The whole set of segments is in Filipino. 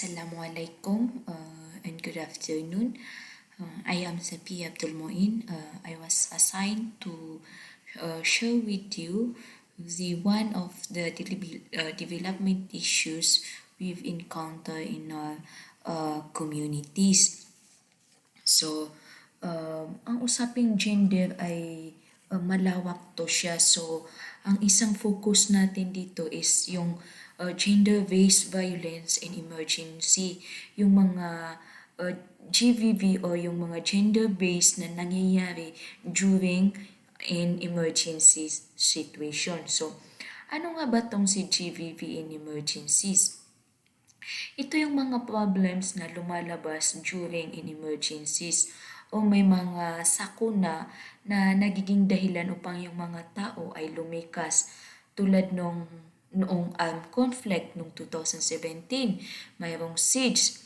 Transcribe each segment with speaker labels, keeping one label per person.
Speaker 1: Assalamualaikum and good afternoon. I am Safi Abdul Moin. I was assigned to share with you the one of the development issues we've encountered in our communities. So, ang usaping gender ay malawak to siya. So, ang isang focus natin dito is yung gender-based violence in emergency. Yung mga GVV o yung mga gender-based na nangyayari during in emergency situation. So, ano nga ba tong si GVV in emergencies? Ito yung mga problems na lumalabas during in emergencies o may mga sakuna na nagiging dahilan upang yung mga tao ay lumikas tulad noong armed conflict noong 2017, mayroong siege,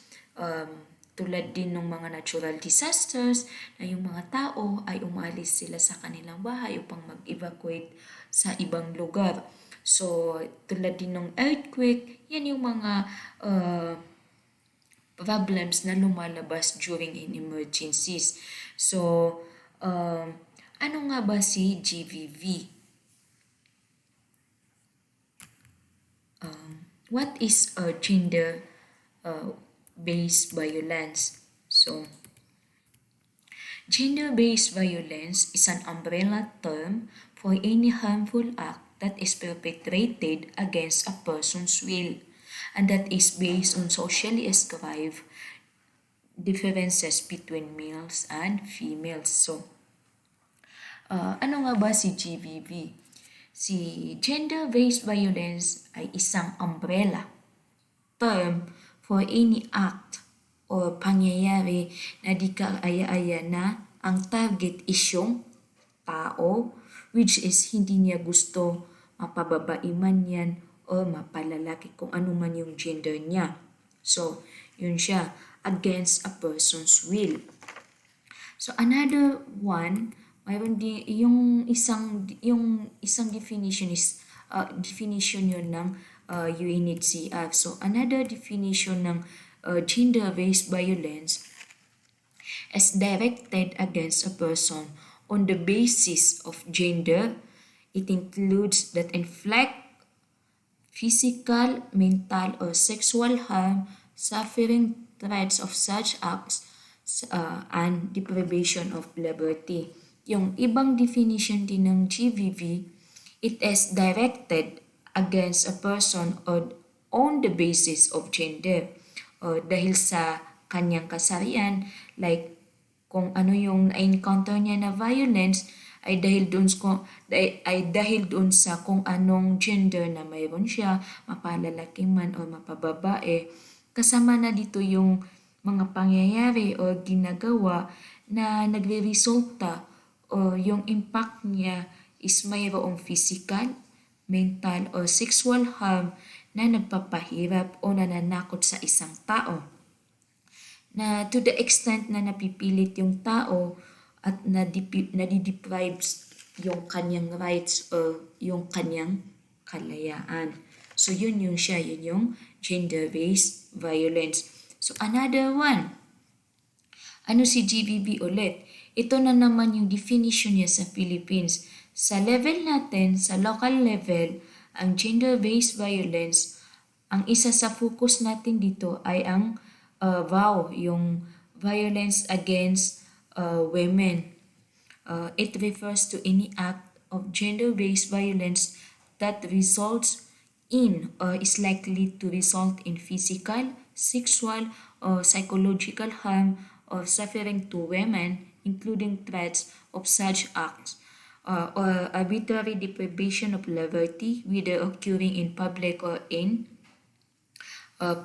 Speaker 1: tulad din ng mga natural disasters na yung mga tao ay umalis sila sa kanilang bahay upang mag-evacuate sa ibang lugar. So, tulad din ng earthquake, yan yung mga problems na lumalabas during in emergencies. So, ano nga ba si GVV? What is gender-based violence? So, gender-based violence is an umbrella term for any harmful act that is perpetrated against a person's will and that is based on socially ascribed differences between males and females. So, ano nga ba si GVV? Si gender-based violence ay isang umbrella term for any act o pangyayari na di kaaya-aya na ang target is yung tao, which is hindi niya gusto mapababae man yan o mapalalaki kung ano man yung gender niya. So, yun siya, against a person's will. So, another one, mayroon din yung isang definition is definition yun ng UNHCR. So, another definition ng gender-based violence is directed against a person on the basis of gender. It includes that inflict physical, mental, or sexual harm, suffering, threats of such acts, and deprivation of liberty. Yung ibang definition din ng GVV, it is directed against a person on the basis of gender o dahil sa kanyang kasarian, like kung ano yung na-encounter niya na violence ay dahil doon sa kung anong gender na mayroon siya, mapalalaki man o mapababae. Kasama na dito yung mga pangyayari o ginagawa na nagre-resulta o yung impact niya is mayroong physical, mental, o sexual harm na nagpapahirap o nananakot sa isang tao. Na to the extent na napipilit yung tao at nadideprives yung kanyang rights o yung kanyang kalayaan. So yun yung gender-based violence. So another one, ano si GVB ulit? Ito na naman yung definition niya sa Philippines. Sa level natin, sa local level, ang gender-based violence, ang isa sa focus natin dito ay ang VAW, yung violence against women. It refers to any act of gender-based violence that results in or is likely to result in physical, sexual, or psychological harm or suffering to women, including threats of such acts, or arbitrary deprivation of liberty, whether occurring in public or in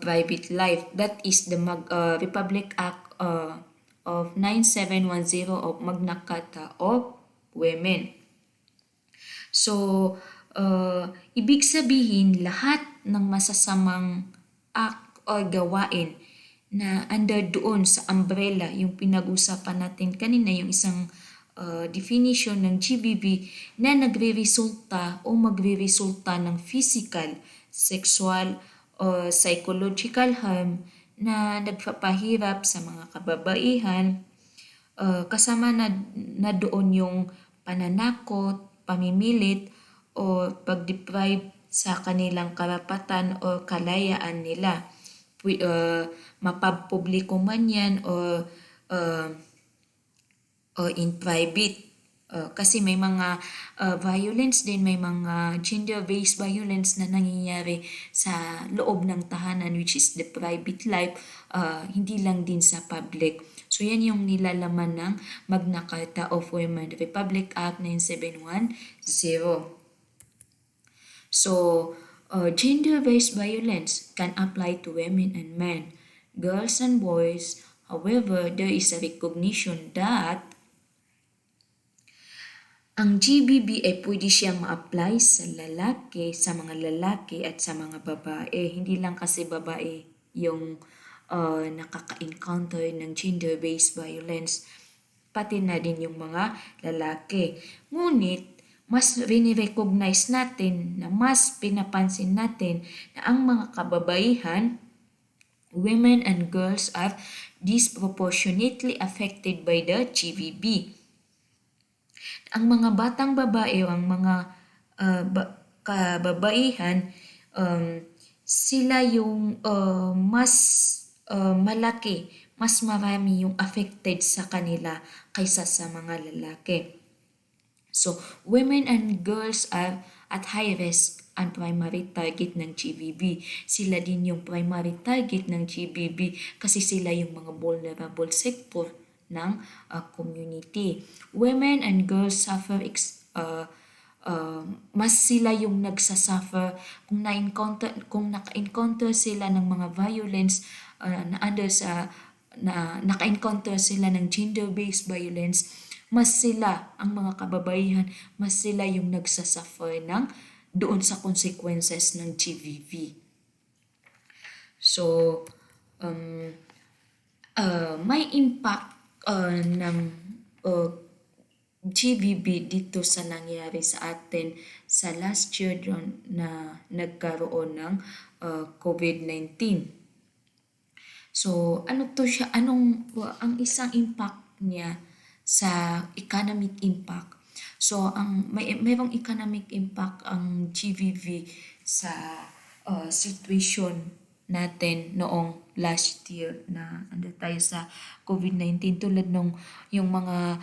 Speaker 1: private life. That is the Republic Act of 9710 of Magna Carta of Women. So, ibig sabihin lahat ng masasamang act o gawain na under doon sa umbrella, yung pinag-usapan natin kanina, yung isang definition ng GBV na nagre-resulta o magre-resulta ng physical, sexual, o psychological harm na nagpapahirap sa mga kababaihan, kasama na doon yung pananakot, pamimilit, o pag-deprive sa kanilang karapatan o kalayaan nila. Mapapubliko man yan uh, o in private. Kasi may mga violence din, may mga gender-based violence na nangyayari sa loob ng tahanan, which is the private life, hindi lang din sa public. So yan yung nilalaman ng Magna Carta of Women, Republic Act 9710. So, gender-based violence can apply to women and men, girls and boys. However, there is a recognition that ang GBV ay pwede siyang ma-apply sa lalaki, sa mga lalaki at sa mga babae. Hindi lang kasi babae yung nakaka-encounter ng gender-based violence, pati na din yung mga lalaki. Ngunit, mas rini-recognize natin, na mas pinapansin natin na ang mga kababaihan, women and girls are disproportionately affected by the GBV. Ang mga batang babae o ang mga kababaihan, sila yung mas malaki, mas marami yung affected sa kanila kaysa sa mga lalaki. So, women and girls are at high risk ang primary target ng GBV. Sila din yung primary target ng GBV kasi sila yung mga vulnerable sector ng community. Women and girls suffer mas sila yung nagsasuffer kung naka-encounter sila ng mga violence naka-encounter sila ng gender-based violence, mas sila ang mga kababaihan, mas sila yung nagsasuffer ng doon sa consequences ng GBV. So, may impact ng GBV dito sa nangyari sa atin sa last year na nagkaroon ng COVID-19. So, ano to siya? Ang isang impact niya sa economic impact. So, mayroong economic impact ang GBV sa situation natin noong last year na ando tayo sa COVID-19, tulad nung yung mga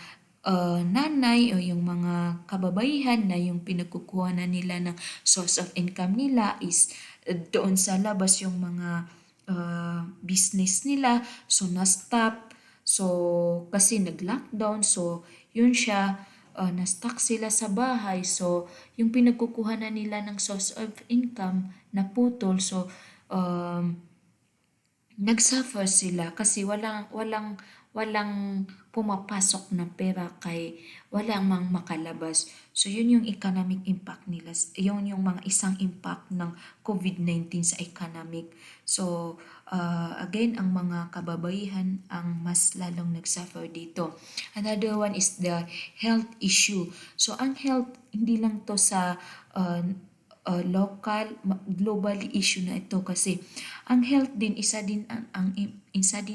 Speaker 1: nanay o yung mga kababaihan na yung pinagkukuha na nila ng source of income nila is doon sa labas, yung mga business nila, so na-stop. So, kasi nag-lockdown, so yun siya, na-stuck sila sa bahay. So, yung pinagkukuha na nila ng source of income na putol. So, nagsuffer sila kasi walang pumapasok na pera, kay walang mang makalabas. So, yun yung economic impact nila. Yun yung mga isang impact ng COVID-19 sa economic. So, again, ang mga kababaihan ang mas lalong nagsuffer dito. Another one is the health issue. So, ang health, hindi lang to sa local, global issue na ito, kasi ang health din isa din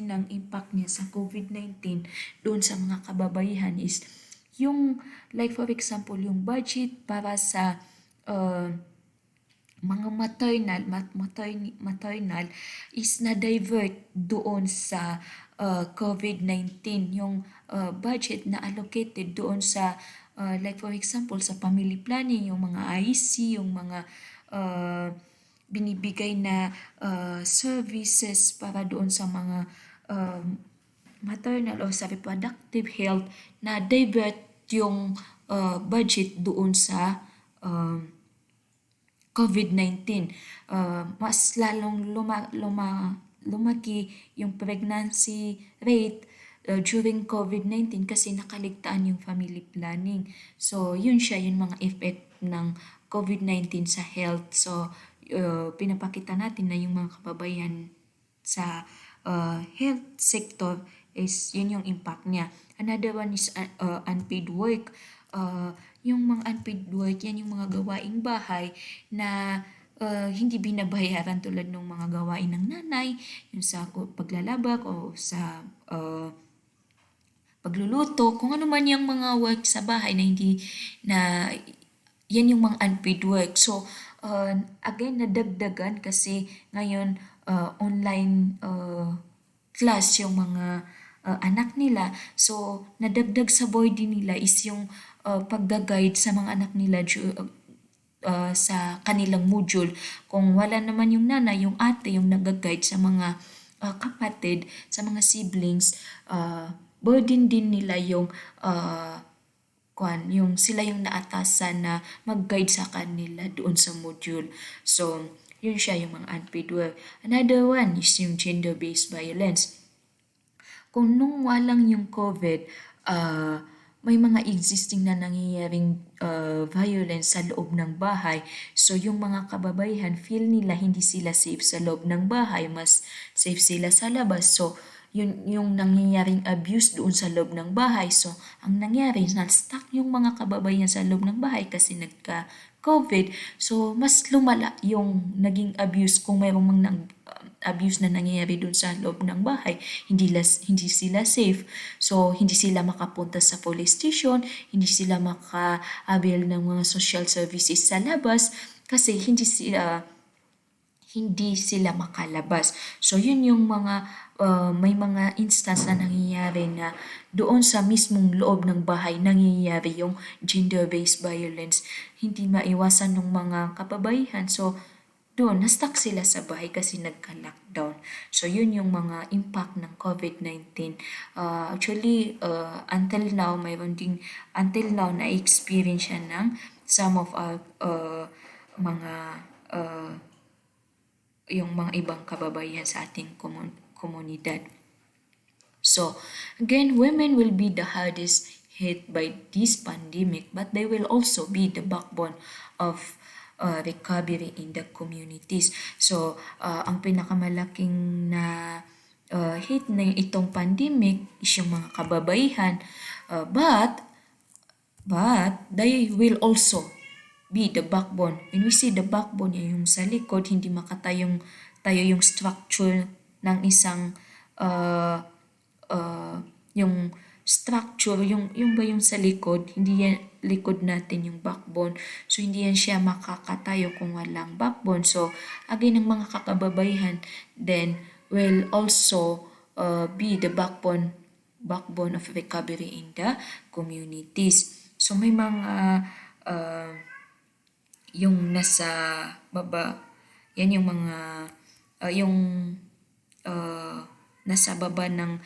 Speaker 1: ng impact niya sa COVID-19 doon sa mga kababaihan is yung, like for example, yung budget para sa mga maternal is na-divert doon sa COVID-19. Yung budget na allocated doon sa like for example sa family planning, yung mga IC, yung mga binibigay na services para doon sa mga maternal o sa reproductive health, na divert yung budget doon sa COVID-19. Mas lalong lumaki yung pregnancy rate during COVID-19 kasi nakaligtaan yung family planning. So, yun siya, yung mga effect ng COVID-19 sa health. So, pinapakita natin na yung mga kababaihan sa health sector is yun yung impact niya. Another one is unpaid work. Yung mga unpaid work, yan yung mga gawaing bahay na hindi binabayaran tulad ng mga gawain ng nanay, yung sa paglalabak o sa pagluluto, kung ano man yung mga work sa bahay na hindi na yan yung mga unpaid work. So, again, nadagdagan kasi ngayon online class yung mga anak nila. So, nadagdag sa burden nila is yung pagga-guide sa mga anak nila sa kanilang module. Kung wala naman yung nanay, yung ate, yung nag-guide sa mga kapatid, sa mga siblings, burden din nila yung yung sila yung naatasan na mag-guide sa kanila doon sa module. So, yun siya yung mga unpaid work. Another one is yung gender-based violence. Kung nung walang yung COVID, may mga existing na nangyayaring violence sa loob ng bahay. So, yung mga kababaihan, feel nila hindi sila safe sa loob ng bahay, mas safe sila sa labas. So, yun yung nangyayaring abuse doon sa loob ng bahay. So, ang nangyari, na-stuck yung mga kababaihan sa loob ng bahay kasi nagka-COVID. So, mas lumala yung naging abuse kung mayroong mga abuse na nangyayari doon sa loob ng bahay. Hindi sila safe. So, hindi sila makapunta sa police station, hindi sila maka-avail ng mga social services sa labas kasi hindi sila makalabas. So, yun yung may mga instance na nangyayari na doon sa mismong loob ng bahay nangyayari yung gender-based violence. Hindi maiwasan ng mga kababaihan. So, doon, na-stuck sila sa bahay kasi nagka-lockdown. So, yun yung mga impact ng COVID-19. Actually, until now, na-experience siya ng some of our yung mga ibang kababaihan sa ating komunidad. So, again, women will be the hardest hit by this pandemic, but they will also be the backbone of recovery in the communities. So, ang pinakamalaking na hit na itong pandemic is yung mga kababaihan, but they will also be the backbone. When we say the backbone, yung sa likod, hindi tayo yung structure ng isang yung structure, yung ba yung sa likod, hindi yan likod natin yung backbone. So, hindi yan siya makakatayo kung walang backbone. So, again, ang mga kakababaihan then will also be the backbone of recovery in the communities. So, may mga yung nasa baba, yan yung mga nasa baba ng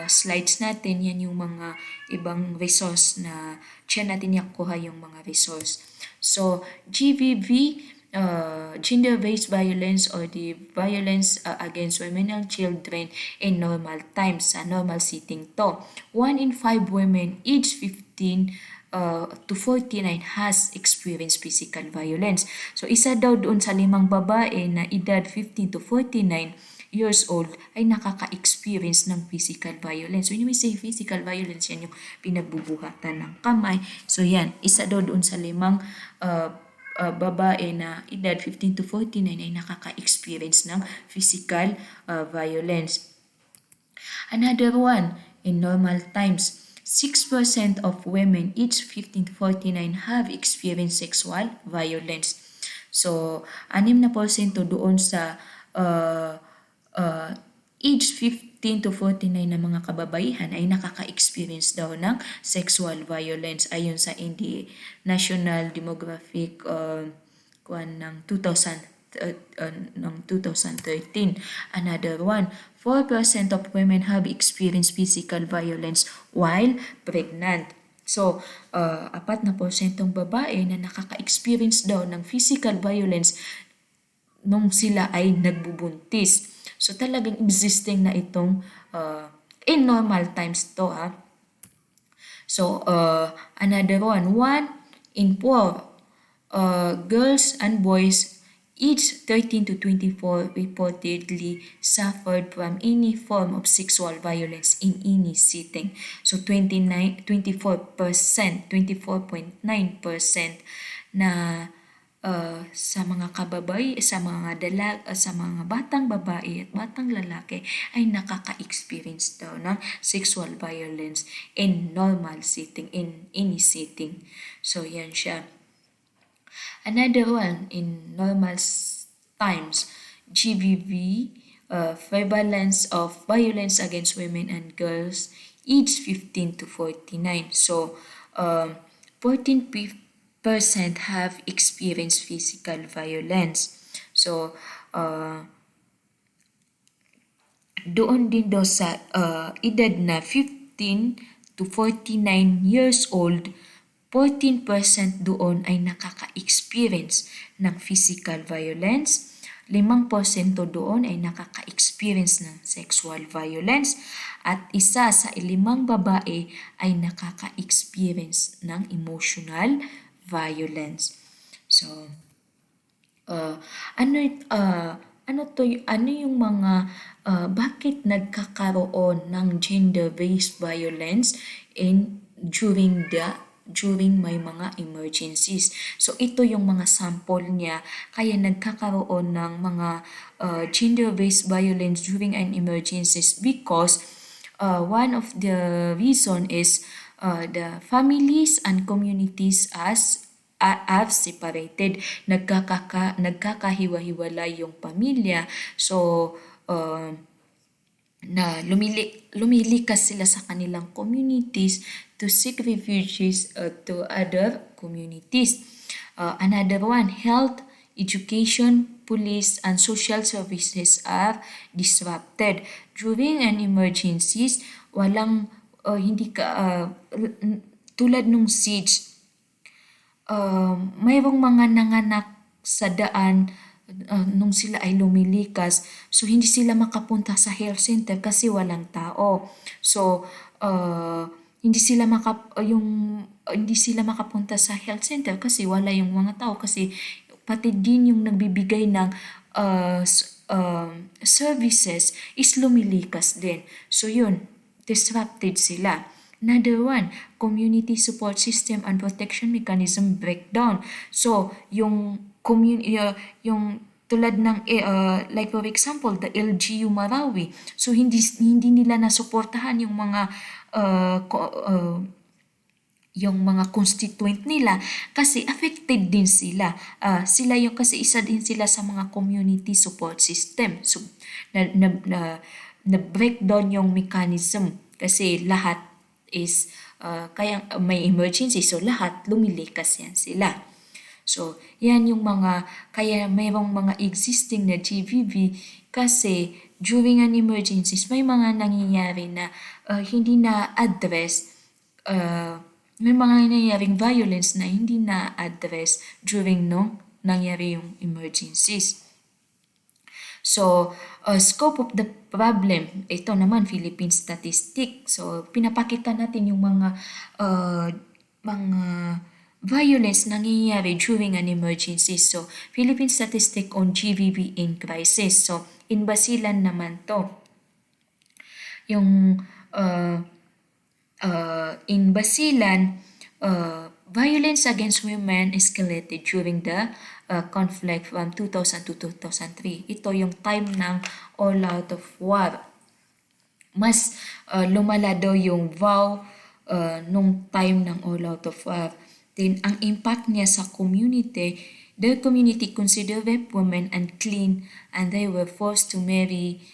Speaker 1: slides natin, yan yung mga ibang resource na siya natin yakuha yung mga resource. So, GBV, gender-based violence or the violence against women and children in normal times, sa normal setting to. 1 in 5 women aged 15 to 49 has experienced physical violence. So, isa daw doon sa 5 babae na edad 15 to 49 years old ay nakaka-experience ng physical violence. When we say physical violence, yan yung pinagbubuhatan ng kamay. So, yan, isa daw doon sa 5 babae na edad 15 to 49 ay nakaka-experience ng physical violence. Another one, in normal times, 6% of women aged 15 to 49 have experienced sexual violence. So, 6% doon sa age 15 to 49 na mga kababaihan ay nakaka-experience daw ng sexual violence ayon sa National Demographic ng 2013. Another one, 4% of women have experienced physical violence while pregnant. So, 4% babae na nakaka-experience daw ng physical violence nung sila ay nagbubuntis. So, talagang existing na itong in normal times to. So, another one, 1 in 4 girls and boys aged 13 to 24 reportedly suffered from any form of sexual violence in any setting. So 24%, 24.9% na sa mga sa mga batang babae at batang lalaki ay nakaka-experience daw ng sexual violence in normal setting, in any setting. So yan siya. Another one, in normal times, GBV, prevalence of violence against women and girls aged 15 to 49. So, 14% have experienced physical violence. So, doon din daw sa edad na 15 to 49 years old, 14% doon ay nakaka-experience ng physical violence, 5% doon ay nakaka-experience ng sexual violence, at isa sa 5 babae ay nakaka-experience ng emotional violence. So, ano yung mga bakit nagkakaroon ng gender-based violence during may mga emergencies. So ito yung mga sample niya, kaya nagkakaroon ng mga gender-based violence during an emergencies because one of the reason is the families and communities are separated. Nagkakahiwa-hiwalay yung pamilya. So, na lumilikas sila sa kanilang communities to seek refuges to other communities. Another one, health, education, police, and social services are disrupted. During an emergencies, tulad nung siege, mayroong mga nanganak sa daan nung sila ay lumilikas. So, hindi sila makapunta sa health center kasi walang tao. So, hindi sila makapunta sa health center kasi wala yung mga tao, kasi pati din yung nagbibigay ng services is lumilikas din. So, yun, disrupted sila. Another one, community support system and protection mechanism breakdown. So, yung tulad ng like for example, the LGU Marawi. So hindi nila nasuportahan yung mga constituent nila kasi affected din sila. Kasi isa din sila sa mga community support system. So na breakdown yung mechanism kasi lahat is kaya may emergency, so lahat lumilikas yan sila. So, yan yung kaya mayroong mga existing na GBV kasi during an emergencies, may mga nangyayari na hindi na-address, may mga nangyayaring violence na hindi na-address during nangyari yung emergencies. So, scope of the problem, ito naman Philippine statistic. So, pinapakita natin yung mga violence nangyayari during an emergency. So, Philippine statistic on GBV in crisis. So, in Basilan naman to. Yung in Basilan, violence against women escalated during the conflict from 2000 to 2003. Ito yung time ng all-out of war. Mas lumala daw yung vow nung time ng all-out of war. Then, ang impact niya sa community, the community considered rape women unclean and they were forced to marry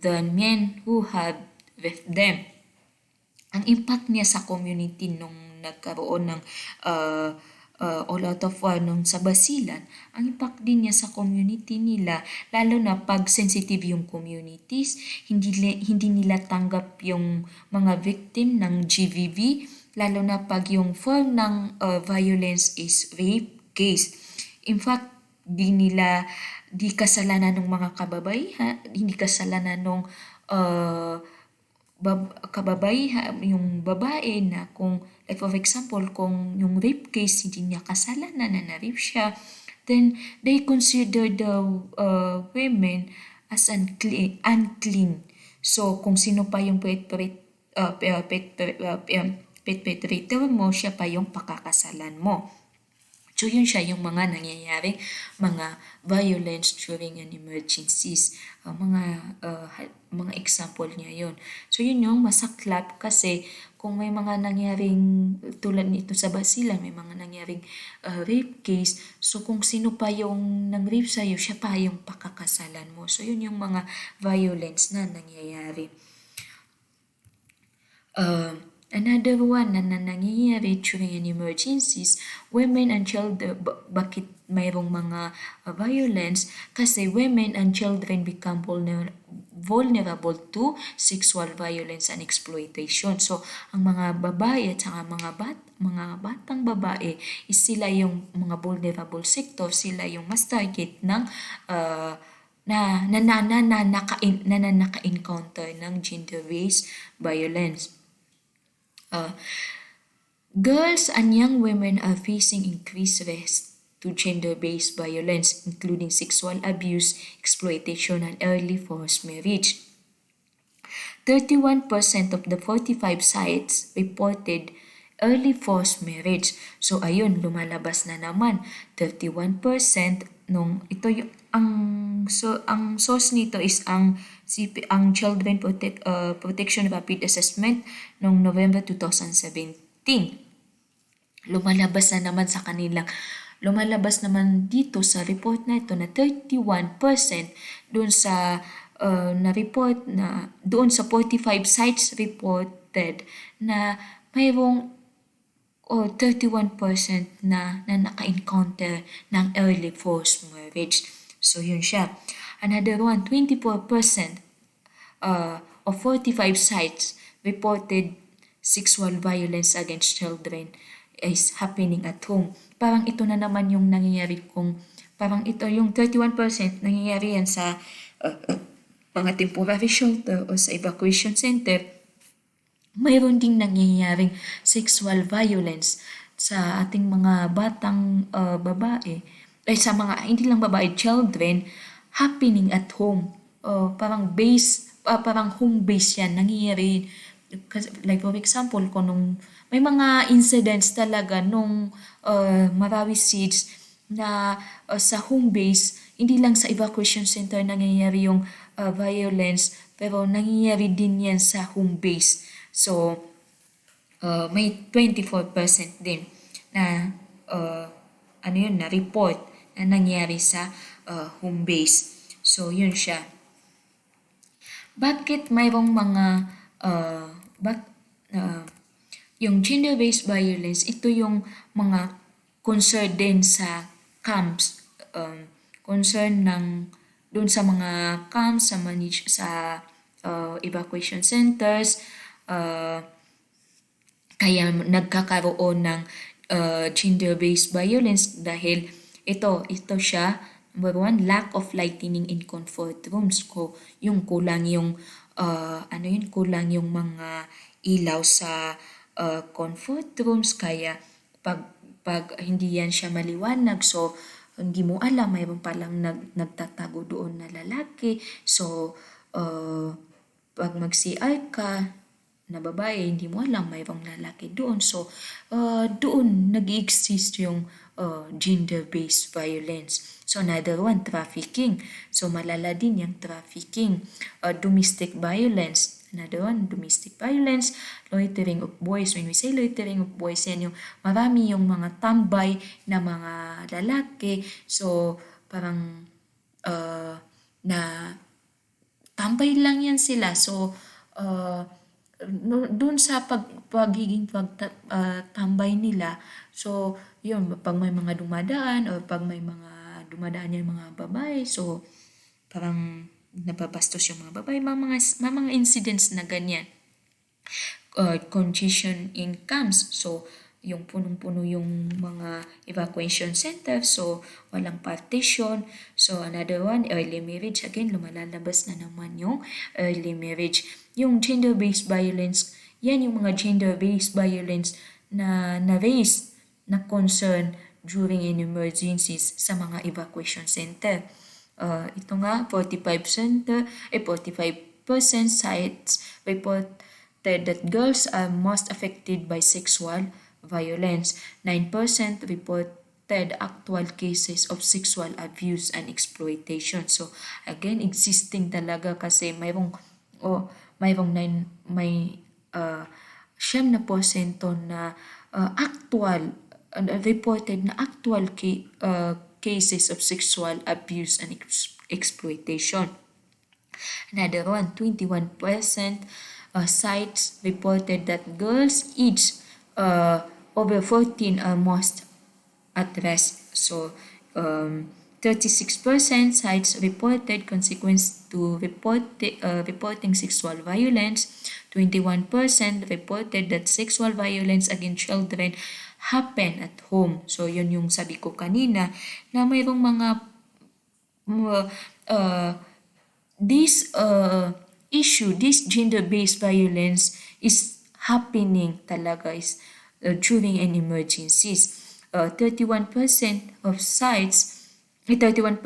Speaker 1: the men who had raped them. Ang impact niya sa community nung nagkaroon ng all-out of war nung sa Basilan, ang impact din niya sa community nila, lalo na pag sensitive yung communities, hindi nila tanggap yung mga victim ng GBV, lalo na pag yung form ng violence is rape case. In fact, di kasalanan ng mga kababaihan, hindi kasalanan ng kababaihan, yung babae na kung, like for example, kung yung rape case hindi niya kasalanan na na-rape siya, then they consider the women as unclean. So, kung sino pa yung perpetrator mo, siya pa yung pakakasalan mo. So yun siya yung mga nangyayaring mga violence during an emergencies. Mga example niya yun. So yun yung masaklap kasi kung may mga nangyaring tulad nito sa Basilan, may mga nangyaring rape case, so kung sino pa yung nang-rape sa'yo, siya pa yung pakakasalan mo. So yun yung mga violence na nangyayari. Another one na nangyayari during an emergencies, women and children, bakit mayroong mga violence? Kasi women and children become vulnerable to sexual violence and exploitation. So, ang mga babae at saka mga batang babae is sila yung mga vulnerable sector, sila yung mas target ng naka-encounter ng gender-based violence. Girls and young women are facing increased risk to gender-based violence, including sexual abuse, exploitation, and early forced marriage. 31% of the 45 sites reported early forced marriage. So ayun, lumalabas na naman 31% nung ito yung ang source nito is ang Children Protection Rapid Assessment noong November 2017. Lumalabas naman dito sa report na ito na 31% doon sa na-report na doon sa 45 sites reported na mayroong 31% na naka-encounter ng early forced marriage. So yun siya. Another one, 24% of 45 sites reported sexual violence against children is happening at home. Parang ito na naman yung nangyayari parang ito yung 31% nangyayari yan sa mga temporary shelter o sa evacuation center. Mayroon ding nangyayaring sexual violence sa ating mga batang babae, sa mga hindi lang babae, children, happening at home. Parang home base yan, nangyayari. Like for example, kung may mga incidents talaga nung Marawi Siege na sa home base, hindi lang sa evacuation center nangyayari yung violence, pero nangyayari din yan sa home base. So, may 24% din na na-report na nangyari sa home base. So, yun siya. Bakit mayroong mga yung gender-based violence, ito yung mga concern din sa camps, concern ng doon sa mga camps, sa evacuation centers, kaya nagkakaroon ng gender-based violence dahil ito siya. Number one, lack of lighting in comfort rooms. Yung kulang yung kulang yung mga ilaw sa comfort rooms, kaya pag hindi yan siya maliwanag, so hindi mo alam, mayroon palang nagtatago doon na lalaki. So pag mag-CR ka na babae, hindi mo alam mayroong lalaki doon. So doon nag-exist yung gender-based violence. So another one, trafficking. So malala din yung trafficking. Domestic violence. Another one, domestic violence. Loitering of boys. When we say loitering of boys, yan yung marami yung mga tambay na mga lalaki. So parang na tambay lang yan sila. So doon sa pagiging tambay nila, so yun, pag may mga dumadaan or pag may mga dumadaan yung mga babae, so parang napapastos yung mga babae, mga incidents na ganyan. Congestion in camps, so yung punong-puno yung mga evacuation center, so walang partition. So another one, early marriage. Again, lumalabas na naman yung early marriage. Yung gender-based violence, yan yung mga gender-based violence na raise na concern during an emergencies sa mga evacuation center. Ito nga, 45% sites reported that girls are most affected by sexual violence. 9% report reported actual cases of sexual abuse and exploitation. So again, existing talaga kasi mayroong siyam na porsyento na reported na actual cases of sexual abuse and exploitation. Another one, 21% sites reported that girls aged over 14 are most at risk. So 36% sites reported consequence to reporting sexual violence. 21% reported that sexual violence against children happen at home. So yun yung sabi ko kanina na mayroong mga this gender-based violence is happening talaga during an emergencies. 31% of sites, 31%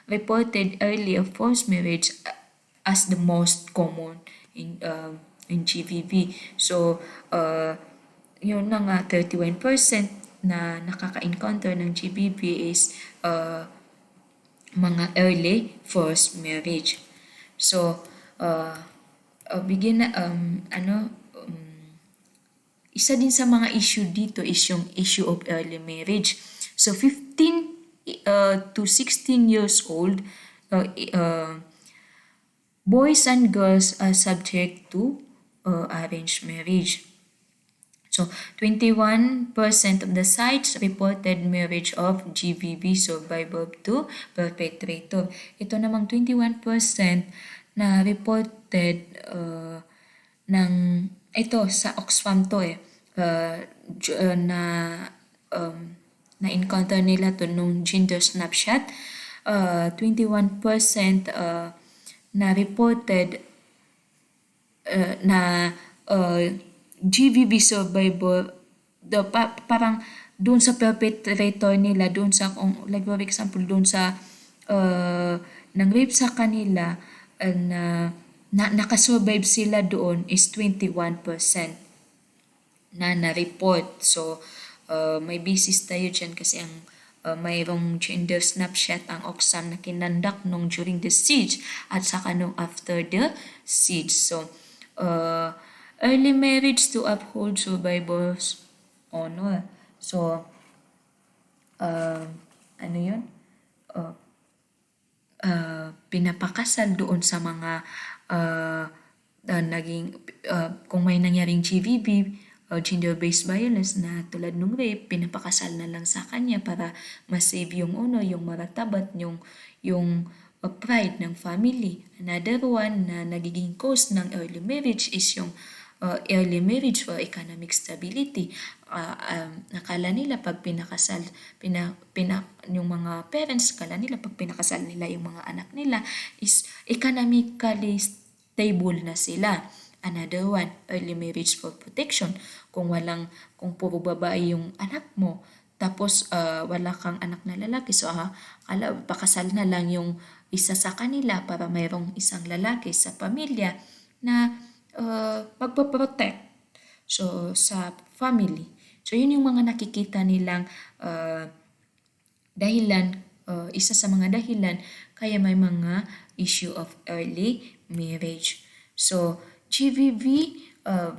Speaker 1: reported early of forced marriage as the most common in GVV. So, yun na nga, 31% na nakaka-encounter ng GBV is mga early forced marriage. So, isa din sa mga issue dito is yung issue of early marriage. So, 15 to 16 years old, boys and girls are subject to arranged marriage. So, 21% of the sites reported marriage of GBV, so by birth to perpetrator. Ito namang 21% na reported ito sa Oxfam to na encounter nila to nung gender snapshot. 21% na reported na GBV survivor, parang doon sa perpetrator nila, doon sa, like for example, doon sa nang rape sa kanila, na nakasurvive sila doon is 21% na na-report. So, may basis tayo dyan kasi ang mayroong gender snapshot ang Oxfam na kinandak nung during the siege at saka nung after the siege. So, early marriage to uphold survivors' honor. So, pinapakasal doon sa mga kung may nangyaring GBV, gender-based violence na tulad nung rape, pinapakasal na lang sa kanya para ma-save yung yung maratabat, yung pride ng family. Another one na nagiging cause ng early marriage is yung early marriage for economic stability. Nakala nila pag pinakasal, yung mga parents, akala nila pag pinakasal nila yung mga anak nila is economically stable na sila. Another one, early marriage for protection. Kung puro babae yung anak mo, tapos wala kang anak na lalaki, so pakasal na lang yung isa sa kanila para mayroong isang lalaki sa pamilya na magpaprotect sa family. So yun yung mga nakikita nilang dahilan, isa sa mga dahilan kaya may mga issue of early marriage. So GBV,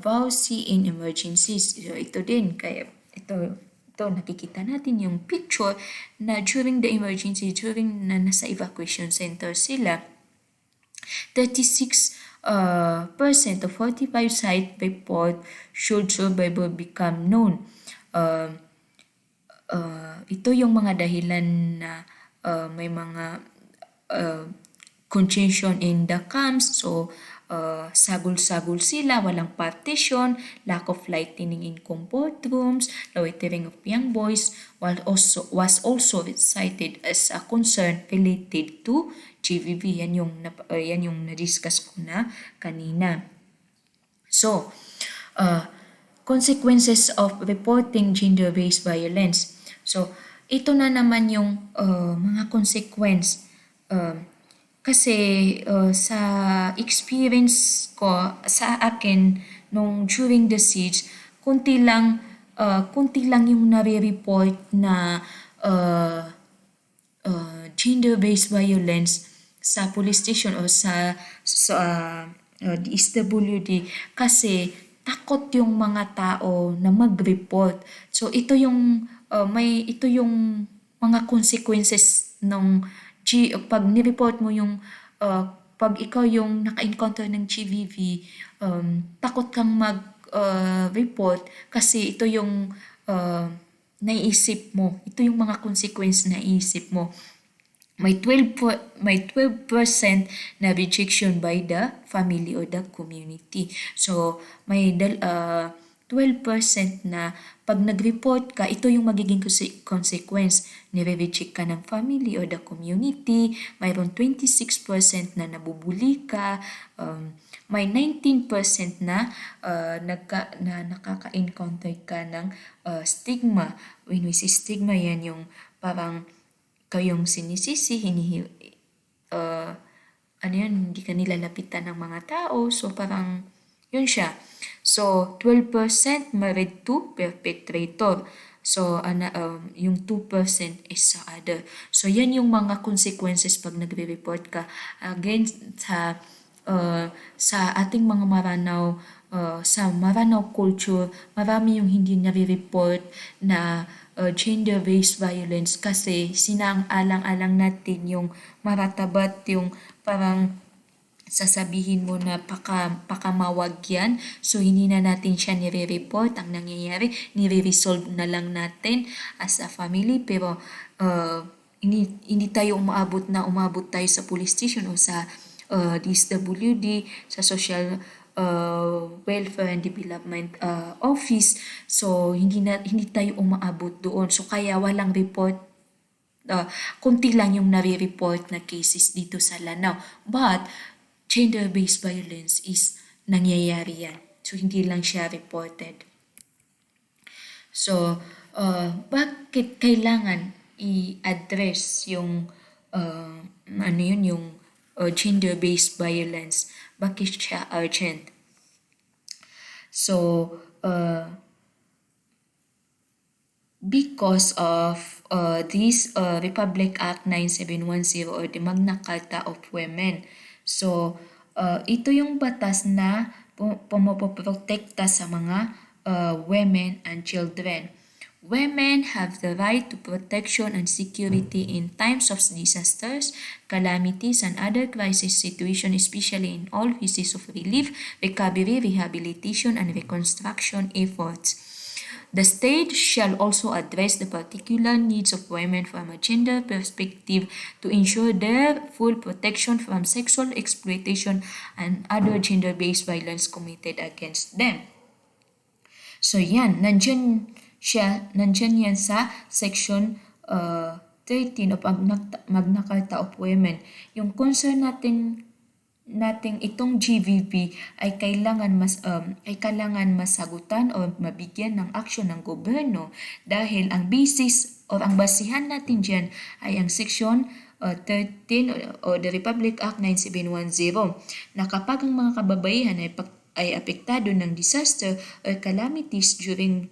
Speaker 1: VAUSI in emergencies. So ito din, kaya ito nakikita natin yung picture na during the emergency, during na nasa evacuation center sila, 36% of 45 site report should survivor become known. Ito yung mga dahilan na may mga congestion in the camps. So, sagol-sagol sila, walang partition, lack of lighting in comfort rooms, loitering of young boys was also cited as a concern related to GBV. Yan yung na-discuss ko na kanina. So, consequences of reporting gender-based violence. So, ito na naman yung mga consequence. Kasi sa experience ko, sa akin, during the siege, kunti lang kunti lang yung nare-report na gender-based violence sa police station o sa DSWD kasi takot yung mga tao na mag-report. So ito yung mga consequences ng pag ni-report mo yung pag ikaw yung naka-encounter ng GVV, takot kang mag-report kasi ito yung naiisip mo. Ito yung mga consequence na iisip mo. May 12% na rejection by the family or the community. So, may 12% na pag nag-report ka, ito yung magiging consequence. Nire-reject ka ng family or the community. Mayroon 26% na nabubuli ka. May 19% na nakaka-encounter ka ng stigma. When we say stigma, yan yung parang kayong sinisisi, hindi ka nilalapitan ng mga tao. So, parang, yun siya. So, 12% married to perpetrator. So, yung 2% is sa other. So, yan yung mga consequences pag nagre-report ka. Again, sa ating mga Maranao, sa Maranao culture, marami yung hindi nare-report na gender-based violence kasi sinang-alang-alang natin yung maratabat, yung parang sasabihin mo na pakamawag yan. So, hindi na natin siya nire-report. Ang nangyayari, nire-resolve na lang natin as a family. Pero, hindi tayo umabot tayo sa police station o sa DSWD, sa social welfare and development office. So hindi tayo umaabot doon. So kaya walang report, kunti lang yung nare-report na cases dito sa Lanao. But gender-based violence is nangyayari yan. So hindi lang siya reported. So bakit kailangan i-address yung yung gender-based violence? Bakit siya urgent? So, because of this Republic Act 9710 or the Magna Carta of Women. So, ito yung batas na pumoprotekta sa mga women and children. Women have the right to protection and security in times of disasters, calamities, and other crisis situations, especially in all phases of relief, recovery, rehabilitation, and reconstruction efforts. The state shall also address the particular needs of women from a gender perspective to ensure their full protection from sexual exploitation and other gender-based violence committed against them. So yan, nandyan yan sa section 13 of Magna Carta of Women. Yung concern nating itong GVV ay kailangan masagutan o mabigyan ng aksyon ng gobyerno dahil ang basis o ang basihan natin diyan ay ang section 13 o the Republic Act 9710 na kapag ang mga kababaihan ay apektado ng disaster or calamities during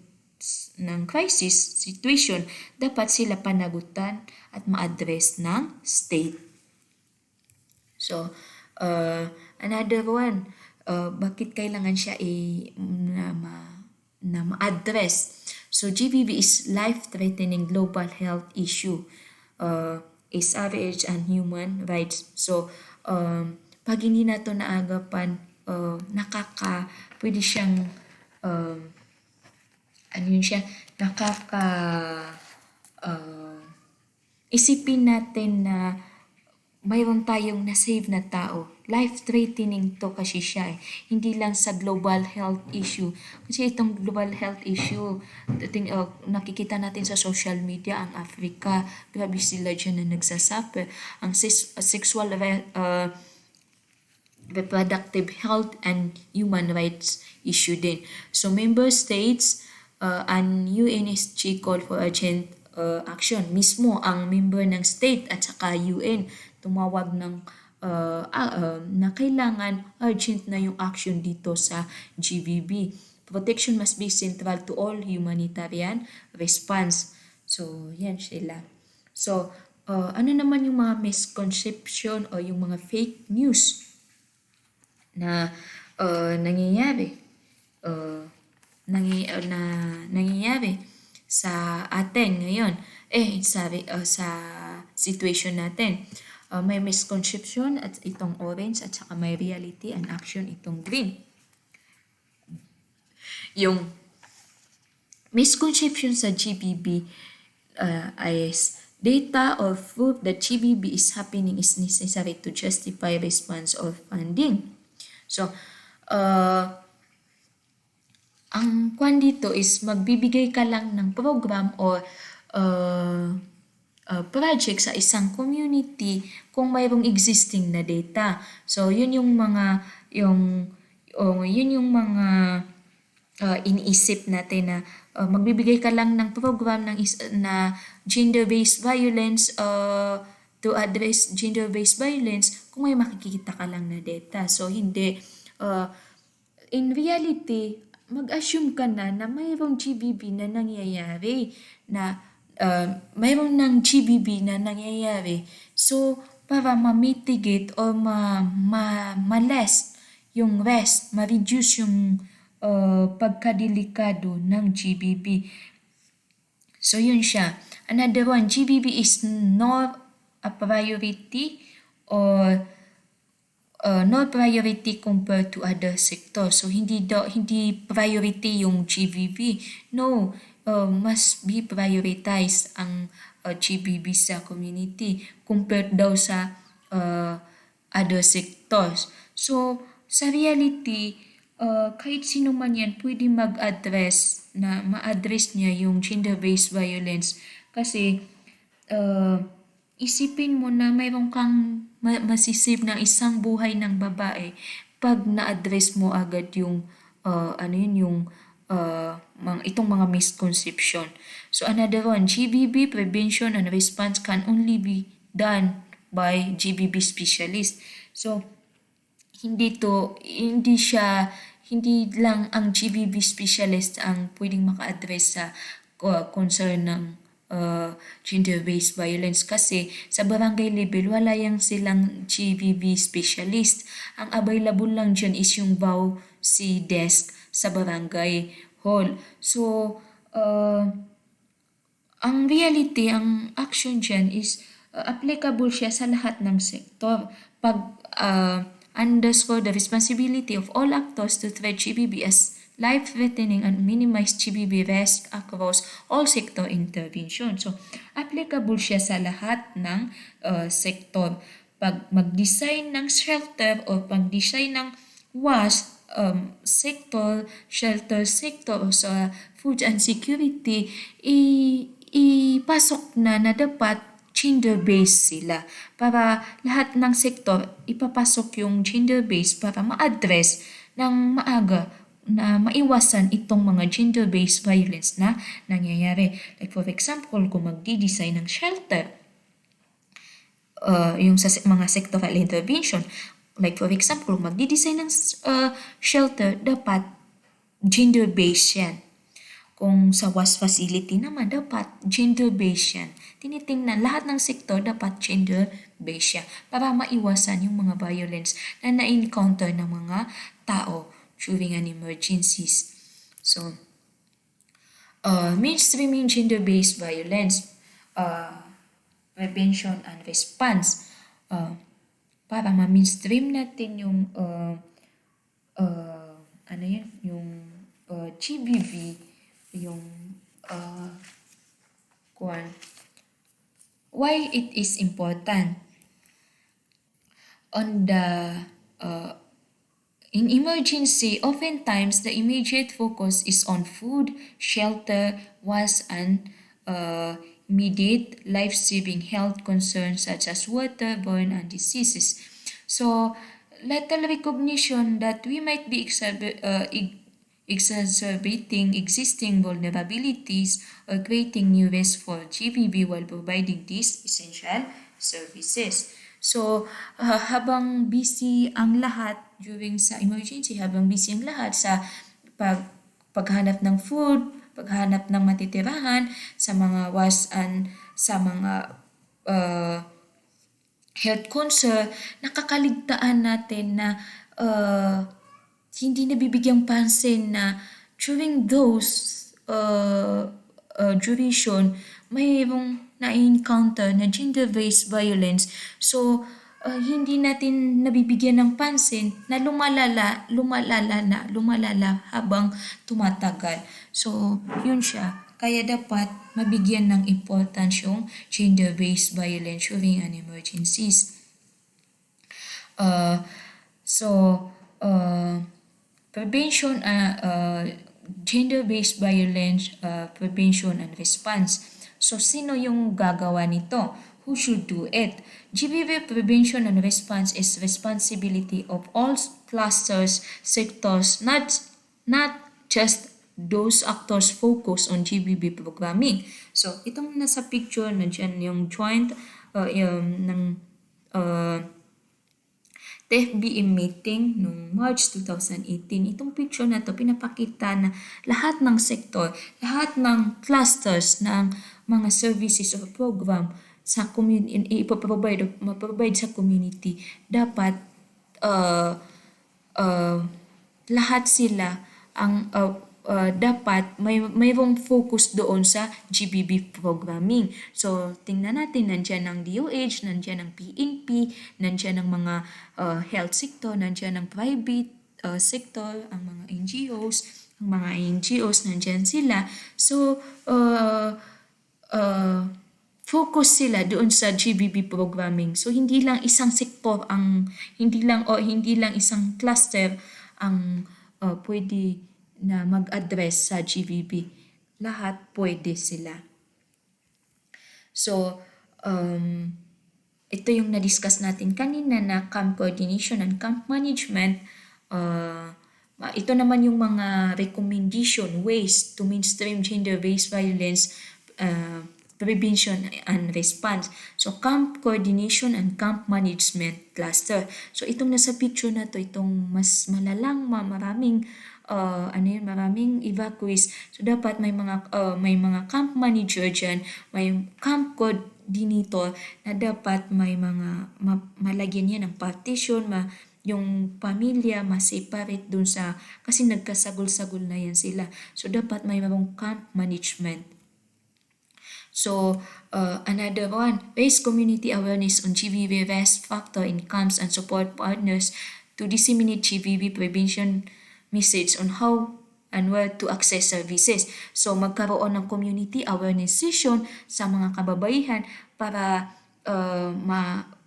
Speaker 1: ng crisis situation, dapat sila panagutan at ma-address ng state. So, another one, bakit kailangan siya na ma-address? So, GBV is life-threatening global health issue, is SRH and human rights. So, pag hindi na ito naagapan, pwede siyang isipin natin na mayroon tayong na-save na tao. Life-threatening to kasi siya. Hindi lang sa global health issue. Kasi itong global health issue, nakikita natin sa social media, ang Africa, grabe sila dyan na nagsasuffer. Ang sexual reproductive health and human rights issue din. So member states and UNSC call for urgent action. Mismo ang member ng state at saka UN tumawag ng na kailangan urgent na yung action dito sa GBV. protection must be central to all humanitarian response. So, yan sila. So, ano naman yung mga misconception o yung mga fake news na nangyayari? Nangyayari sa atin ngayon. Sa situation natin. May misconception at itong orange at saka may reality and action itong green. Yung misconception sa GBB is data or proof that GBB is happening is necessary to justify response or funding. So, ang kwan dito is magbibigay ka lang ng program or project sa isang community kung mayroong existing na data. So, yun yung mga iniisip natin na magbibigay ka lang ng program na gender-based violence to address gender-based violence kung may makikita ka lang na data. So, hindi. In reality, mag-assume ka na mayroong GBB na nangyayari, na mayroong ng GBB na nangyayari. So, para ma-mitigate or ma-less yung rest, ma-reduce yung pagkadelikado ng GBB. So, yun siya. Another one, GBB is not a priority or no priority compared to other sectors. So, hindi priority yung GBB. No, must be prioritized ang GBB sa community compared daw sa other sectors. So, sa reality, kahit sino man yan, pwede mag-address na ma-address niya yung gender-based violence. Kasi, isipin mo na mayroon kang masisave ng isang buhay ng babae pag na-address mo agad yung itong mga misconception. So another one, GBB prevention and response can only be done by GBB specialist. So hindi lang ang GBB specialist ang pwedeng maka-address sa concern ng gender-based violence, kasi sa barangay level wala yang silang GBB specialist. Ang available lang dyan is yung VAUC desk sa barangay hall. So ang reality, ang action dyan is applicable siya sa lahat ng sektor. Pag underscore the responsibility of all actors to treat GBB as life-threatening and minimize GBB risk across all sector intervention. So, applicable siya sa lahat ng sektor. Pag mag-design ng shelter o pag-design ng WAS shelter sector o sa food and security, ipasok na dapat gender-based sila. Para lahat ng sektor, ipapasok yung gender-based para ma-address ng maaga na maiwasan itong mga gender-based violence na nangyayari. Like for example, kung magdi-design ng shelter, yung sa mga sectoral intervention, like for example, kung magdi-design ng shelter, dapat gender-based yan. Kung sa WAS facility naman, dapat gender-based yan. Tinitingnan, lahat ng sektor dapat gender-based yan para maiwasan yung mga violence na na-encounter ng mga tao during an emergencies. So, mainstreaming gender-based violence, prevention and response, para ma-mainstream natin yung GBV, yung why it is important. On the in emergency, oftentimes the immediate focus is on food, shelter, WAS, and immediate life-saving health concerns such as waterborne and diseases. So, little recognition that we might be exacerbating existing vulnerabilities or creating new risks for GBB while providing these essential services. So, habang busy ang lahat during sa emergency, habang busy ang lahat sa paghanap ng food, paghanap ng matitirahan, sa mga sa mga health concern, nakakaligtaan natin na hindi nabibigyang pansin na during those duration, mayroong na-encounter na gender-based violence. So, hindi natin nabibigyan ng pansin na lumalala habang tumatagal. So, yun siya. Kaya dapat mabigyan ng importance yung gender-based violence during an emergencies. Prevention, gender-based violence prevention and response. So, sino yung gagawa nito? Who should do it? GBV prevention and response is responsibility of all clusters, sectors, not just those actors focus on GBV programming. So, itong nasa picture, nandiyan yung joint ng TFBM meeting noong March 2018. Itong picture na to pinapakita na lahat ng sektor, lahat ng clusters ng mga services or program sa community, maprovide sa community, dapat lahat sila ang dapat mayroong focus doon sa GBV programming. So, tingnan natin, nandyan ang DOH, nandyan ang PNP, nandyan ang mga health sector, nandyan ang private sector, ang mga NGOs, nandyan sila. So, focus sila doon sa GBV programming. So, hindi lang isang sektor hindi lang isang cluster ang pwede na mag-address sa GBV. Lahat pwede sila. So, ito yung na-discuss natin kanina na camp coordination and camp management. Ito naman yung mga recommendation, ways to mainstream gender-based violence prevention and response. So, camp coordination and camp management cluster. So, itong nasa picture na to, itong mas malalang maraming evacuees. So, dapat may mga camp manager dyan, may camp coordinator na dapat may mga malagyan yan ng partition, yung pamilya ma-separate dun sa, kasi nagkasagol-sagol na yan sila. So, dapat may mga camp management. So, another one, raise community awareness on GBV risk factor in camps and support partners to disseminate GBV prevention message on how and where to access services. So, magkaroon ng community awareness session sa mga kababaihan para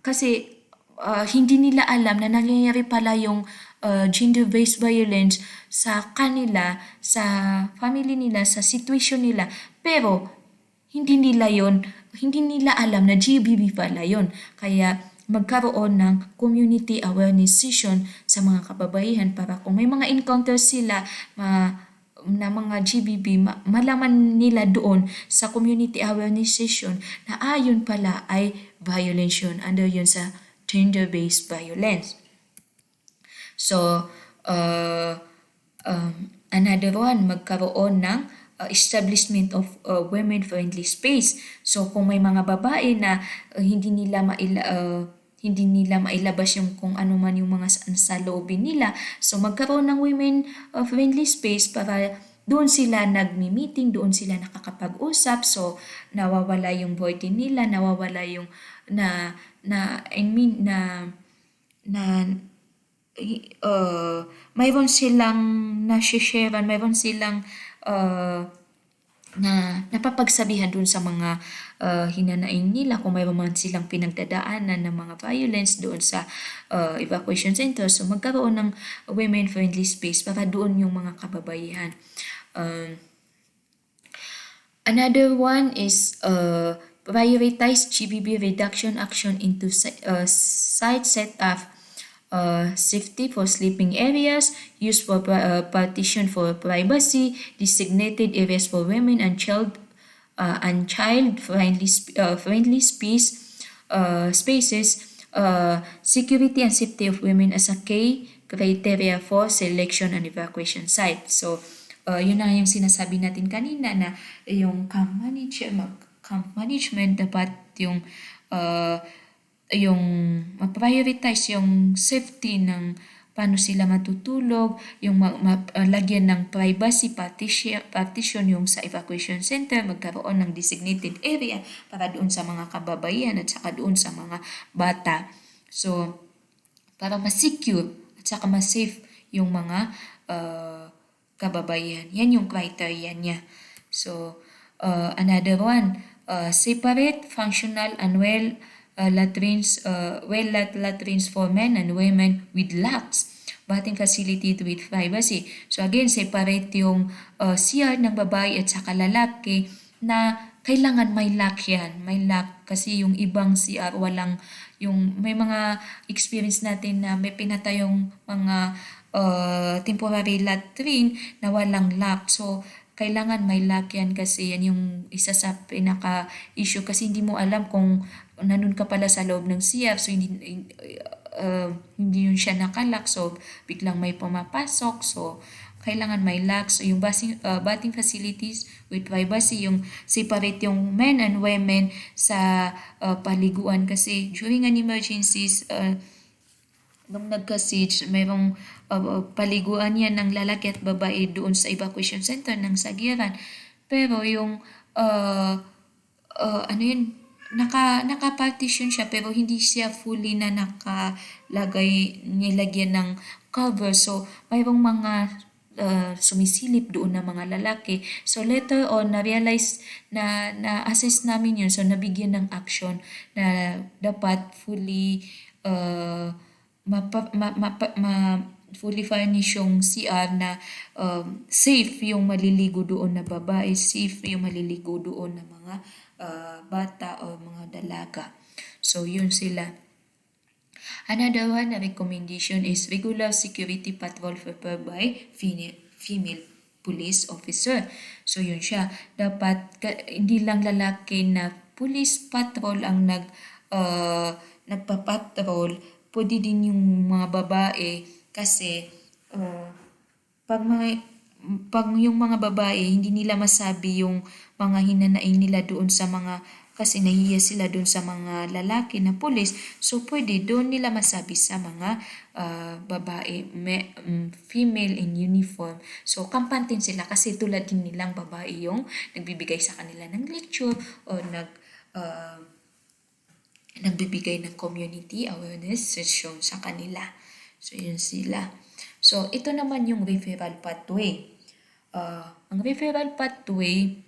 Speaker 1: kasi hindi nila alam na nangyayari pala yung gender-based violence sa kanila, sa family nila, sa situation nila. Pero, hindi nila alam na GBV pala yun. Kaya, magkaroon ng community awareness session sa mga kababaihan para kung may mga encounters sila na mga GBV, malaman nila doon sa community awareness session na yun pala ay violence yun, under yun sa gender-based violence. So, another one, magkaroon ng establishment of women-friendly space. So, kung may mga babae na hindi nila mailabas yung kung ano man yung mga sa loobin nila. So, magkaroon ng women-friendly space para doon sila nagmi-meeting, doon sila nakakapag-usap. So, nawawala yung burden nila, nawawala yung mayroon silang na-share, mayroon silang na napapagsabihan dun sa mga hinanaing nila kung mayroon man silang pinagdadaanan ng mga violence doon sa evacuation center. So, magkaroon ng women-friendly space para doon yung mga kababaihan. Another one is prioritize GBV reduction action into site setup, safety for sleeping areas, use for partition for privacy, designated areas for women and child friendly spaces, security and safety of women as a key criteria for selection and evacuation site. So, Yun na yung sinasabi natin kanina na yung camp management dapat yung ma-prioritize yung safety ng paano sila matutulog, yung lagyan ng privacy partition yung sa evacuation center, magkaroon ng designated area para doon sa mga kababayan at saka doon sa mga bata. So, para ma-secure at saka ma-safe yung mga kababayan. Yan yung criteria niya. So, another one, separate, functional, and latrines for men and women with locks. Bathing facility with privacy. So again, separate yung CR ng babae at saka lalaki na kailangan may lock yan. May lock kasi yung ibang CR walang, yung may mga experience natin na may pinatayong mga temporary latrine na walang lock. So kailangan may lock yan kasi yan yung isa sa pinaka-issue kasi hindi mo alam kung nandun ka pala sa loob ng CR, so hindi yun siya nakalock, so biglang may pumapasok, so kailangan may lock. So yung bathing facilities with privacy, yung separate yung men and women sa paliguan kasi during an emergencies, nung nagka-siege, mayroong paliguan yan ng lalaki at babae doon sa evacuation center ng Sagiran. Pero yung naka-partition siya pero hindi siya fully na nilagyan ng cover. So, mayroong mga sumisilip doon na mga lalaki. So, later on, na-realize na-assess namin yun. So, nabigyan ng action na dapat fully fully furnish yung CR na safe yung maliligo doon na babae, safe yung maliligo doon na mga bata o mga dalaga. So, yun sila. Another one na recommendation is regular security patrol prepared by female police officer. So, yun siya. Dapat hindi lang lalaki na police patrol ang nagpapatrol, pwede din yung mga babae kasi pag yung mga babae, hindi nila masabi yung mga hinanaing nila doon sa mga, kasi nahiya sila doon sa mga lalaki na pulis, so pwede doon nila masabi sa mga babae, female in uniform. So, kampantin sila kasi tulad din nilang babae yung nagbibigay sa kanila ng lecture o nagbibigay ng community awareness session sa kanila. So, yun sila. So, ito naman yung referral pathway. Ang referral pathway,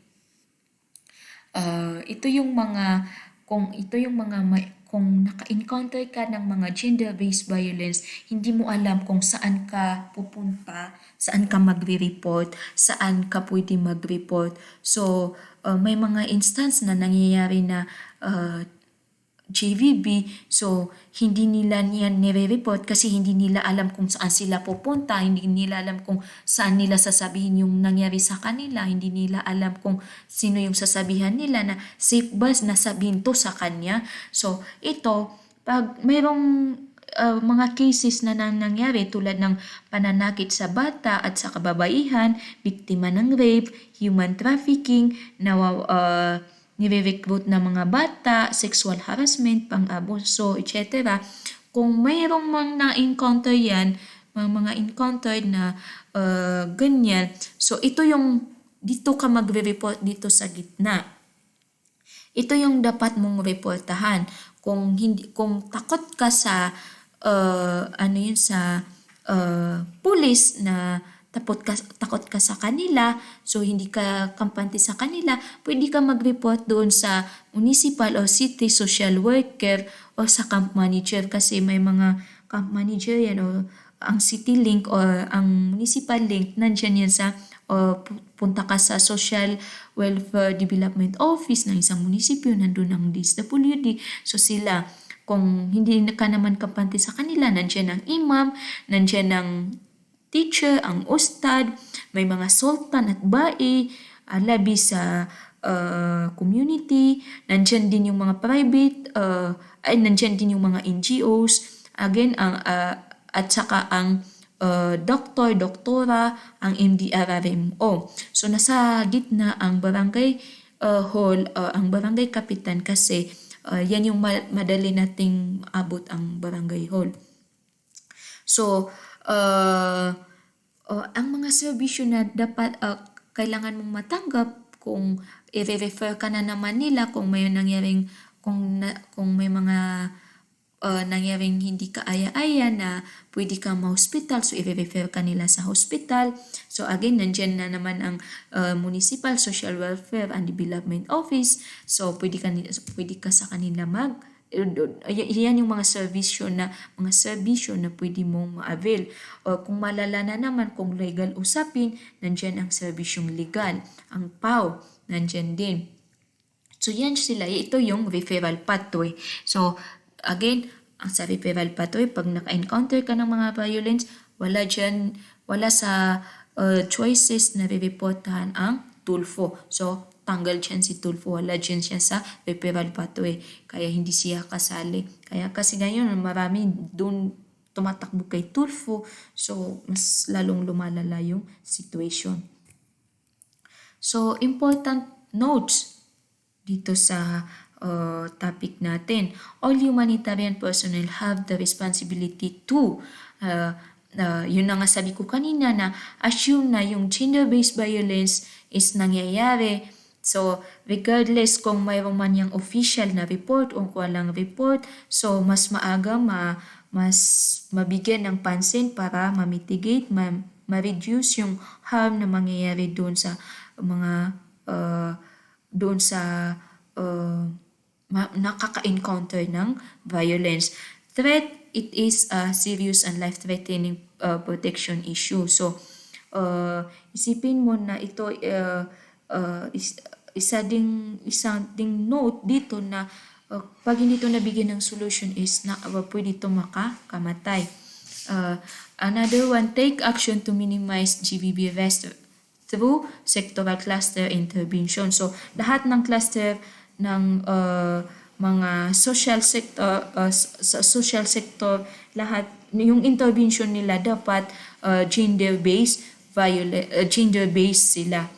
Speaker 1: kung naka-encounter ka ng mga gender-based violence, hindi mo alam kung saan ka pupunta, saan ka magre-report, saan ka pwede mag-report. So, may mga instance na nangyayari na JVB, so hindi nila yan nire-report kasi hindi nila alam kung saan sila pupunta, hindi nila alam kung saan nila sasabihin yung nangyari sa kanila, hindi nila alam kung sino yung sasabihan nila na safe ba na sabihin to sa kanya. So ito, pag mayroong mga cases na nangyari tulad ng pananakit sa bata at sa kababaihan, biktima ng rape, human trafficking, nire-recruit na mga bata, sexual harassment, pang-abuso, etc. Kung mayroong na-encounter yan, mga encountered na ganyan, so dito ka magre-report dito sa gitna. Ito yung dapat mong reportahan. Kung takot ka sa pulis na takot ka sa kanila, so hindi ka kampante sa kanila, pwede ka mag-report doon sa municipal o city social worker o sa camp manager kasi may mga camp manager yan o ang city link o ang municipal link, nandyan yan sa punta ka sa Social Welfare Development Office ng isang munisipyo, nandun ang DSWD. So sila, kung hindi ka naman kampante sa kanila, nandyan ang imam, nandyan ang teacher, ang ustad, may mga sultan at bai, labi sa community, nandyan din yung mga private, nandyan din yung mga NGOs, again, at saka ang doktor, doktora, ang MDRRMO. So nasa gitna ang barangay hall, ang barangay kapitan kasi yan yung madali nating abot ang barangay hall. So, ang mga serbisyo na dapat kailangan mong matanggap kung i-refer ka na naman nila kung may nangyaring kung may mga nangyaring hindi kaaya-aya na pwede kang ma-hospital, so i-refer ka nila sa hospital. So again, nandyan na naman ang Municipal Social Welfare and Development Office. So pwede ka sa kanila yan yung mga serbisyo na pwede mong ma-avail. O kung malala na naman, kung legal usapin, nandyan ang serbisyong legal. Ang PAW, nandyan din. So yan sila, ito yung referral pathway. So again, sa referral pathway, pag naka-encounter ka ng mga violence, wala sa choices na re-reportahan ang Tulfo. So tanggal dyan si Tulfo, wala dyan siya sa referral pathway. Kaya hindi siya kasali. Kaya kasi ngayon, marami doon tumatakbo kay Tulfo. So mas lalong lumalala yung situation. So important notes dito sa topic natin. All humanitarian personnel have the responsibility to yun na nga sabi ko kanina na assume na yung gender-based violence is nangyayari. So, regardless kung mayroon man yung official na report o walang report, so mas maaga mas mabigyan ng pansin para ma-mitigate, ma-reduce yung harm na mangyayari doon sa mga nakaka-encounter ng violence. Threat, it is a serious and life-threatening protection issue. So, isipin mo na ito isang ding note dito na pag hindi ito nabigyan ng solution is na pwede ito makakamatay. Another one, take action to minimize GBV risk through sectoral cluster intervention. So, lahat ng cluster ng mga social sector, lahat yung intervention nila dapat gender-based sila.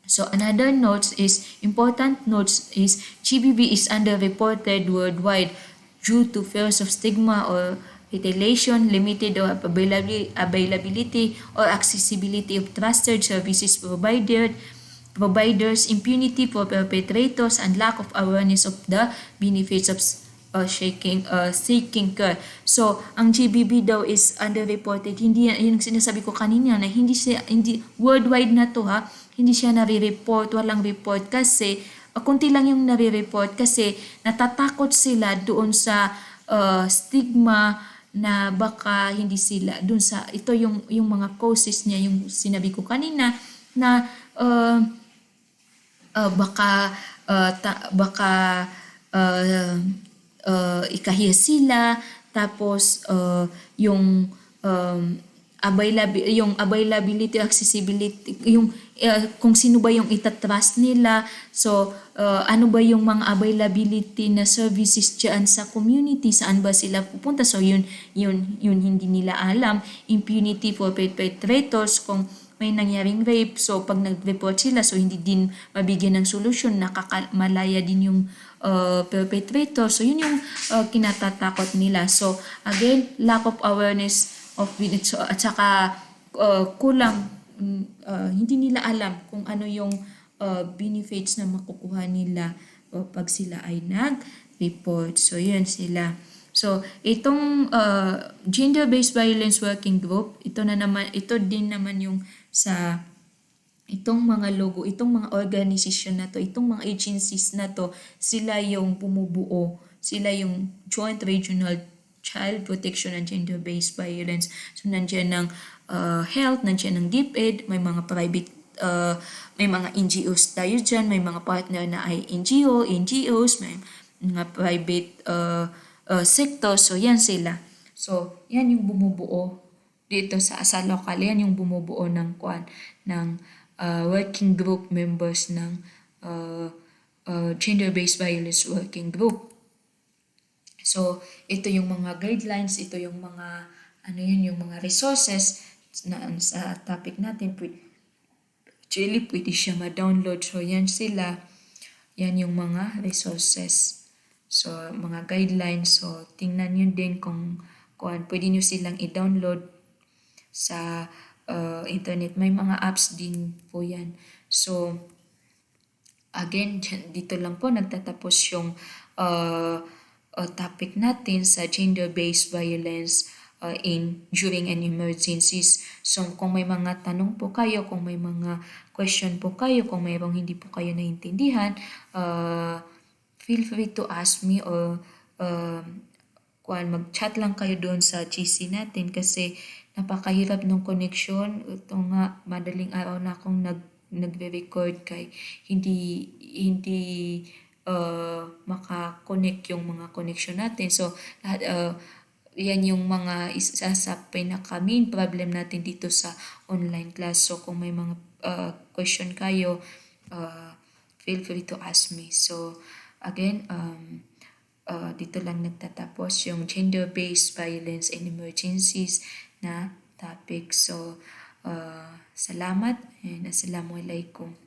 Speaker 1: So another important notes is GBV is underreported worldwide due to fears of stigma or retaliation, limited or availability or accessibility of trusted services providers, impunity for perpetrators, and lack of awareness of the benefits of seeking care. So, ang GBV daw is underreported. Hindi yung sinasabi ko kanina na hindi worldwide na to ha. Hindi siya nare-report, walang report kasi kunti lang yung nare-report kasi natatakot sila doon sa stigma na baka hindi sila doon sa ito yung mga causes niya, yung sinabi ko kanina na baka ikahiya sila, tapos yung availability, accessibility, yung kung sino ba yung itatrust nila. So ano ba yung mga availability na services diyan sa community, saan ba sila pupunta. So yun hindi nila alam. Impunity for perpetrators, kung may nangyaring rape, so pag nag-report sila, so hindi din mabigyan ng solusyon, malaya din yung perpetrator. So yun yung kinatatakot nila. So again, lack of awareness of it, so, at saka kulang, hindi nila alam kung ano yung benefits na makukuha nila pag sila ay nag-report. So yun sila. So itong gender-based violence working group, ito din naman yung sa itong mga logo, itong mga organisasyon na to, itong mga agencies na to, sila yung bumubuo, sila yung Joint Regional Child Protection and Gender-Based Violence. So nandiyan ng health, nandiyan ng DepEd, may mga private, may mga NGOs tayo dyan, may mga partner na ay NGOs, may mga private sector. So yan sila. So yan yung bumubuo dito sa local, yan yung bumubuo ng working group members ng gender-based violence working group. So ito yung mga guidelines, ito yung mga ano yun, yung mga resources na sa topic natin, actually pwede siya ma-download. So yan sila, yan yung mga resources. So mga guidelines, so tingnan nyo din kung pwede nyo silang i-download sa internet. May mga apps din po yan. So again, dito lang po nagtatapos yung topic natin sa gender-based violence during an emergencies. So kung may mga tanong po kayo, kung may mga question po kayo, kung mayroong hindi po kayo naintindihan, feel free to ask me or mag-chat lang kayo doon sa GC natin kasi napakahirap ng connection. Ito nga, madaling araw na akong nagre-record kay hindi maka-connect yung mga connection natin. So, yan yung mga isa sa pinaka main problem natin dito sa online class. So, kung may mga question kayo, feel free to ask me. So, again, dito lang nagtatapos yung gender-based violence and emergencies na topic. So, salamat and assalamualaikum.